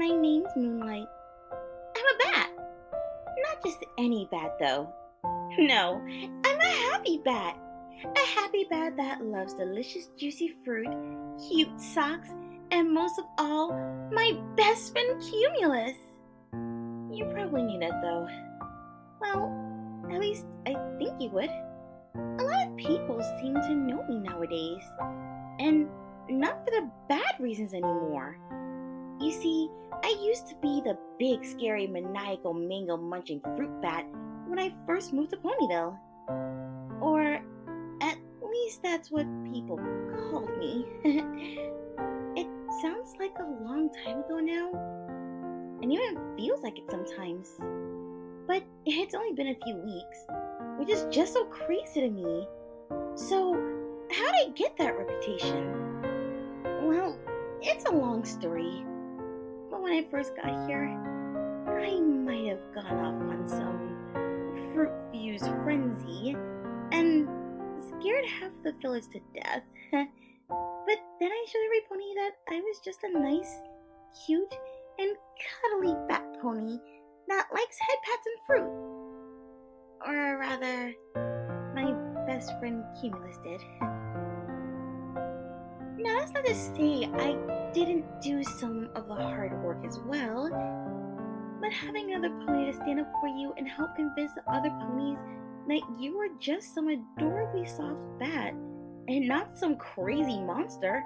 My name's Moonlight. I'm a bat. Not just any bat, though. No, I'm a happy bat. A happy bat that loves delicious juicy fruit, cute socks, and most of all, my best friend Cumulus. You probably knew that, though. Well, at least I think you would. A lot of people seem to know me nowadays. And not for the bad reasons anymore. You see, I used to be the big, scary, maniacal, mango munching fruit bat when I first moved to Ponyville. Or at least that's what people called me. It sounds like a long time ago now, and even feels like it sometimes. But it's only been a few weeks, which is just so crazy to me. So, how did I get that reputation? Well, it's a long story. But when I first got here, I might have gone off on some fruit-fused frenzy and scared half the village to death. But then I showed every pony that I was just a nice, cute, and cuddly bat pony that likes headpats and fruit. Or rather, my best friend Cumulus did. Now that's not to say I didn't do some of the hard work as well, but having another pony to stand up for you and help convince the other ponies that you were just some adorably soft bat and not some crazy monster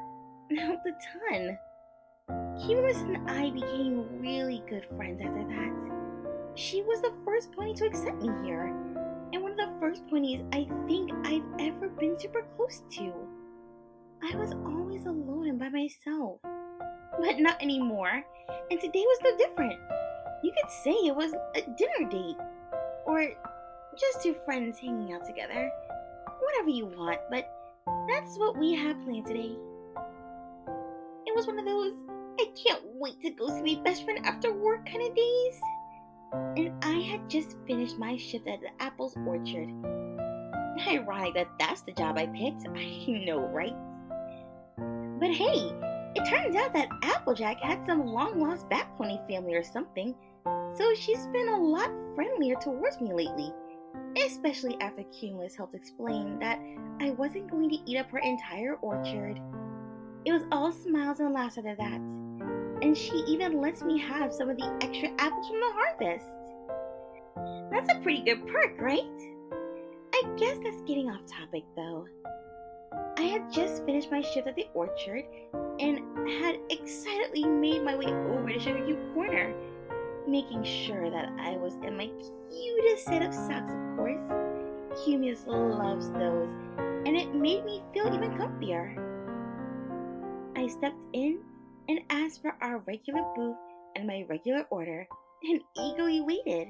helped a ton. Cumulus and I became really good friends after that. She was the first pony to accept me here, and one of the first ponies I think I've ever been super close to. I was always alone and by myself, but not anymore, and today was no different. You could say it was a dinner date, or just two friends hanging out together. Whatever you want, but that's what we have planned today. It was one of those I can't wait to go see my best friend after work kind of days. And I had just finished my shift at the Apple's Orchard. Ironic that that's the job I picked, I know, right? But hey, it turns out that Applejack had some long-lost bat pony family or something, so she's been a lot friendlier towards me lately, especially after Cumulus helped explain that I wasn't going to eat up her entire orchard. It was all smiles and laughs after that, and she even lets me have some of the extra apples from the harvest. That's a pretty good perk, right? I guess that's getting off topic though. I had just finished my shift at the orchard and had excitedly made my way over to Sugar Cube Corner, making sure that I was in my cutest set of socks, of course. Cumulus loves those, and it made me feel even comfier. I stepped in and asked for our regular booth and my regular order, and eagerly waited.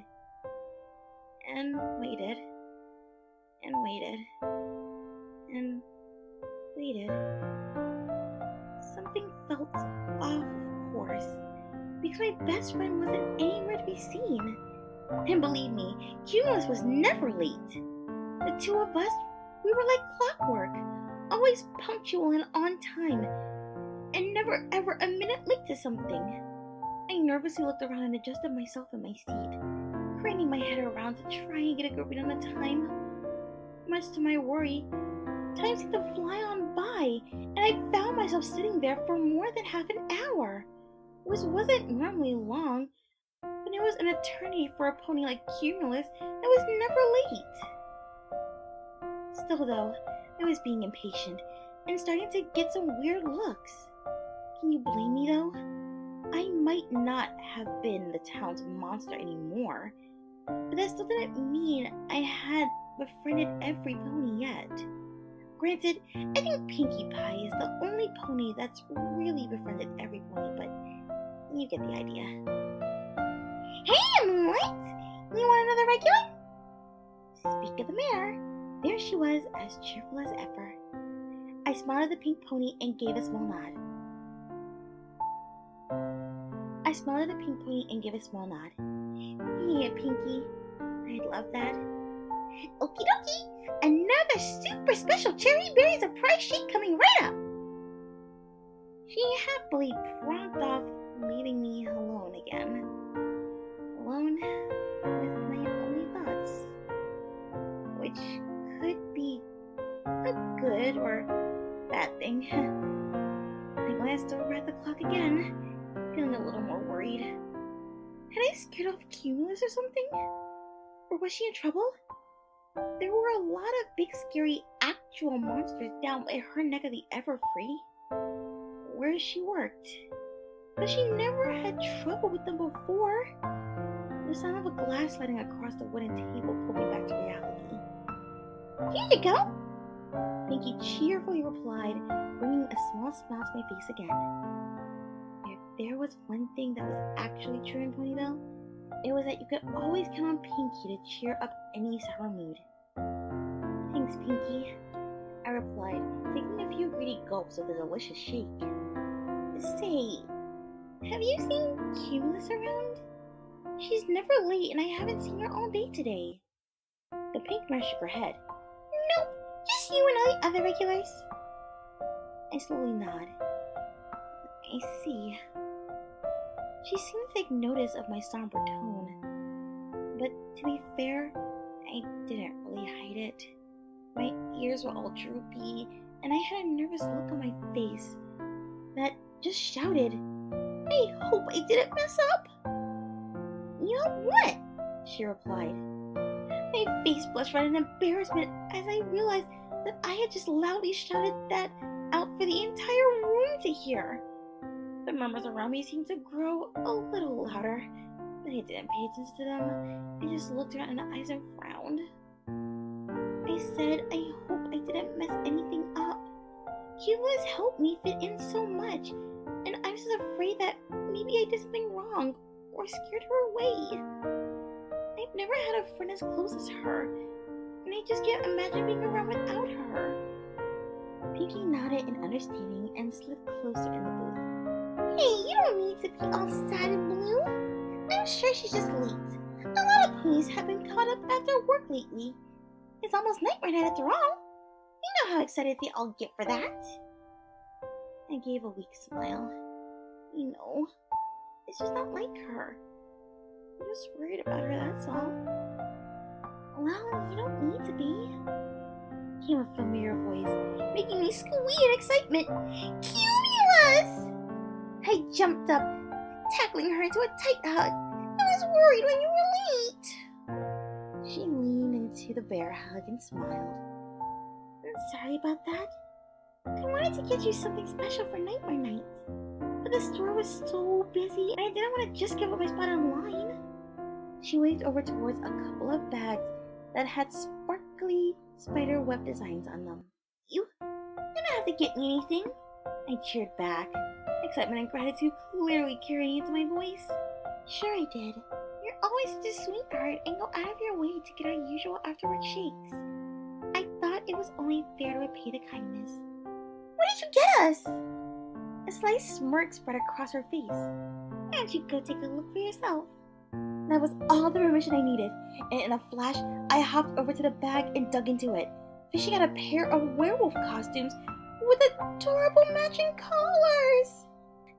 And waited. And waited. And waited. Something felt off, of course, because my best friend wasn't anywhere to be seen. And believe me, Cumulus was never late. The two of us, we were like clockwork, always punctual and on time, and never ever a minute late to something. I nervously looked around and adjusted myself in my seat, craning my head around to try and get a grip on the time. Much to my worry, time seemed to fly on by, and I found myself sitting there for more than half an hour, which wasn't normally long, but it was an eternity for a pony like Cumulus that was never late. Still though, I was being impatient and starting to get some weird looks. Can you blame me though? I might not have been the town's monster anymore, but that still didn't mean I had befriended every pony yet. Granted, I think Pinkie Pie is the only pony that's really befriended every pony, but you get the idea. Hey, Moonlight! You want another regular? Speak of the mare, there she was, as cheerful as ever. I smiled at the pink pony and gave a small nod. Yeah, Pinkie, I'd love that. Okie dokie, another super special cherry berry surprise shake coming right up. She happily prompted off, leaving me alone. again, alone with my only thoughts, which could be a good or bad thing. I glanced over at the clock again, feeling a little more worried. Had I scared off Cumulus or something? Or was she in trouble? There were a lot of big scary actual monsters down by her neck of the Everfree, where she worked. But she never had trouble with them before. The sound of a glass sliding across the wooden table pulled me back to reality. "Here you go!" Pinky cheerfully replied, bringing a small smile to my face again. If there was one thing that was actually true in Ponyville, it was that you could always count on Pinky to cheer up any sour mood. "Thanks, Pinky," I replied, taking a few greedy gulps of the delicious shake. "Say, have you seen Cumulus around? She's never late and I haven't seen her all day today." The pink nurse shook her head. "Nope, just you and all the other regulars." I slowly nod. "I see." She seemed to take notice of my somber tone, but to be fair, I didn't really hide it. My ears were all droopy, and I had a nervous look on my face that just shouted, "I hope I didn't mess up." "You know what?" she replied. My face blushed red in embarrassment as I realized that I had just loudly shouted that out for the entire room to hear. The murmurs around me seemed to grow a little louder, but I didn't pay attention to them. I just looked around in the eyes and frowned. I said I hope I didn't mess anything up. Cumulus helped me fit in so much, and I was just afraid that maybe I did something wrong or scared her away. I've never had a friend as close as her, and I just can't imagine being around without her. Pinky nodded in understanding and slid closer in the booth. "Hey, you don't need to be all sad and blue. I'm sure she's just late. A lot of ponies have been caught up after work lately. It's almost nightmare night after all. You know how excited they all get for that." I gave a weak smile. You know, it's just not like her. I'm just worried about her, that's all. "Well, you don't need to be," came a familiar voice, making me squeal in excitement. "Cumulus!" I jumped up, tackling her into a tight hug. "I was worried when you were late." She leaned into the bear hug and smiled. "I'm sorry about that. I wanted to get you something special for Nightmare Night, but the store was so busy and I didn't want to just give up my spot in line." She waved over towards a couple of bags that had sparkly spider web designs on them. You don't have to get me anything," I cheered back, excitement and gratitude clearly carrying into my voice. "Sure I did. You're always such a sweetheart and go out of your way to get our usual afterward shakes. I thought it was only fair to repay the kindness." "What did you get us?" A slight smirk spread across her face. "Why don't you go take a look for yourself?" That was all the permission I needed, and in a flash, I hopped over to the bag and dug into it, fishing out a pair of werewolf costumes with adorable matching collars.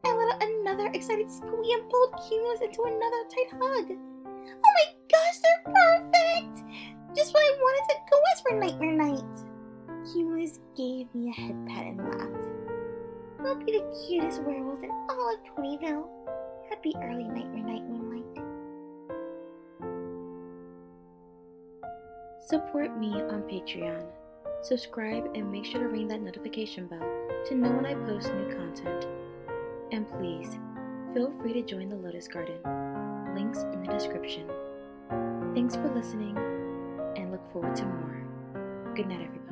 I let out another excited squeak and pulled Cumulus into another tight hug. "Oh my gosh, they're perfect! Just what I wanted to go as for Nightmare Night." Cumulus gave me a head pat and laughed. "We'll be the cutest werewolves in all of Ponyville. Happy early Nightmare Night, Moonlight." Support me on Patreon. Subscribe and make sure to ring that notification bell to know when I post new content. And please, feel free to join the Lotus Garden. Links in the description. Thanks for listening, and look forward to more. Good night, everybody.